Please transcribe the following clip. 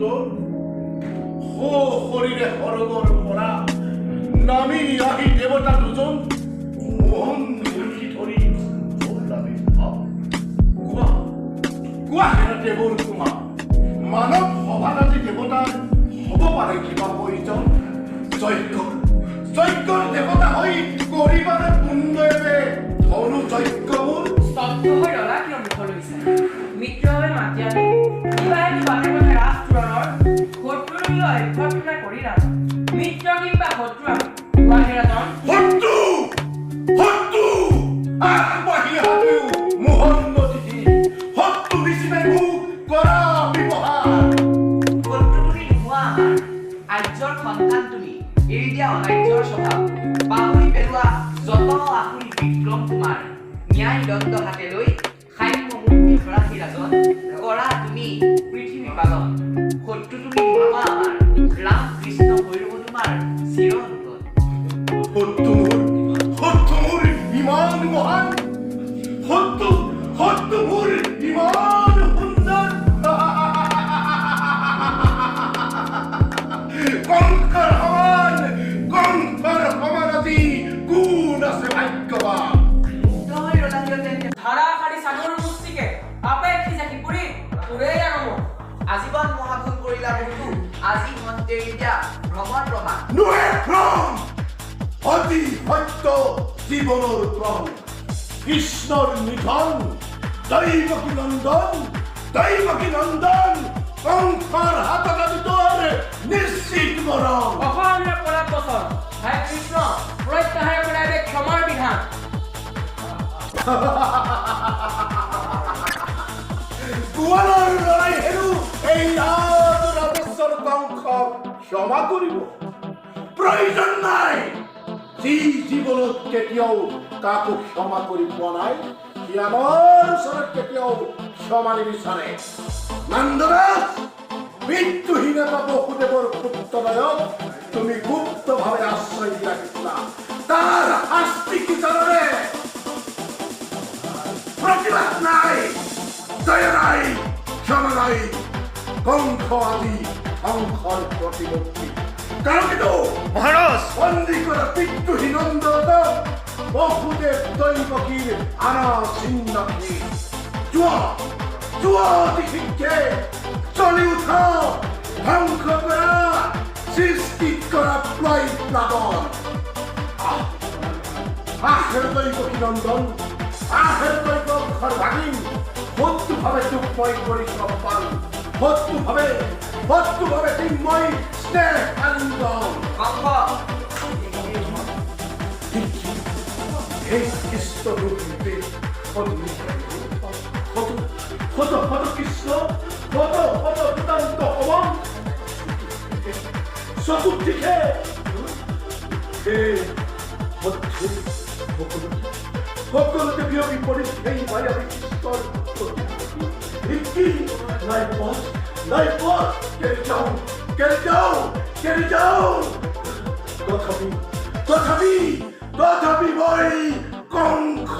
উত্তৰ শৰীৰে সৰগৰ পৰা নামি আহি দেৱতা দুজন মোহন মুঠি ধৰি কোৱা হেৰা দেৱৰ কুমাৰ মানৱ সভাত আজি দেৱতাৰ হ'ব পাৰে কিবা প্ৰয়োজন যজ্ঞৰ দেৱতা হৈ কৰিবাৰে পুণ্যৰে ধনু যজ্ঞবোৰ স্তব্ধ হৈ ৰলা কিয় মুখ লৈছে মিত্ৰভাৱে মাতি আনি কিবাহে কিবাহে মানে ৰাজ পুৰাণৰ শত্ৰুৰ অভ্যৰ্থনা কৰি ৰাজ মিত্ৰ কিংবা শত্ৰু আমি গুৱাহেৰাজন শত্ৰু আগবাঢ়ি আহোঁ মোহন নদী শত্ৰু নিচিনা মোক কৰা ব্যৱহাৰ শত্ৰু তুমি নোহোৱা আৰ্যৰ সন্তান তুমি এৰি দিয়া অনাৰ্যৰ স্বভাৱ পাহৰি পেলোৱা যত আকুৰি বিক্ৰম তোমাৰ ন্যায় দণ্ড হাতে লৈ সাম্য মুক্তি ফৰাহী ৰাজন কৰা তুমি পৃথিৱী পালন শত্ৰু তুমি নোহোৱা আমাৰ ৰাম কৃষ্ণ ভৈৰৱ তোমাৰ চিৰন্তন শত্ৰু মোৰ ইমান মহান শত্ৰু মোৰ ইমান সুন্দৰ কংকৰ সমান আজি কোন আছে ভাগ্যৱান তই ৰলালিয়তে ধাৰাসাৰী চাদৰ মুষ্টিকে আপেক্ষি জাকি পুৰি উৰেই আৰম্ভ আজীৱন মহাভুল কৰিলা বহুতো আজি মন্ত্ৰী দিয়া ভ্ৰমণ প্ৰমাণ নোৱে ভ্ৰম অতি সত্য জীৱনৰ ক্ৰম কৃষ্ণৰ নিধন দৈৱকী নন্দন কংসৰ হাতত আজি তোৰ নিশ্চিত মৰণ অসমীয়া পৰাগ বছৰ হে কৃষ্ণ প্ৰত্যাহাৰ কৰাই ক্ষমাৰ বিধান গোৱালৰ লৰাই হেৰু এই ৰাজেশ্বৰ কংসক ক্ষমা কৰিব প্ৰয়োজন নাই যি জীৱনত কেতিয়াও কাকো ক্ষমা কৰি পোৱা নাই সি আমাৰ ওচৰত কেতিয়াও ক্ষমা নিবিচাৰে নন্দৰাজ মৃত্যুহীন এটা বসুদেৱৰ পুত্ৰদায়ক তুমি গুপ্তভাৱে আশ্ৰয় দি ৰাখিছিলা তাৰ শাস্তি কি জানানে প্ৰতিবাদ নাই জয় নাই ক্ষমা নাই কংস আদি ধ্বংসৰ প্ৰতিমূৰ্তি কাৰণ কিন্তু মহাৰাজ বন্দী কৰা মৃত্যুহীন নন্দন বসুদেৱ দৈৱকীৰ আনা চিন্নকি যোৱা দিশে চলি উঠা ধ্বংস কৰা সৃষ্টি কৰা প্লাই প্লাবন আহেৰ দৈৱকী নন্দন আহেৰ দৈৱৰ ভাগিন শত্ৰুভাৱে দুখময় কৰি পাল শত্ৰুভাৱে দিনময় স্নেহ আলিংগন কংস এই কৃষ্ণ ৰূপে কৃষ্ণ কৃতান্ত অমন চতুৰ্দিকে সকলোতে বিয়পি পৰি সেই মায়াবী কৃষ্ণৰ নাই পথ কেৰি যাওঁ তথাপি মই কংস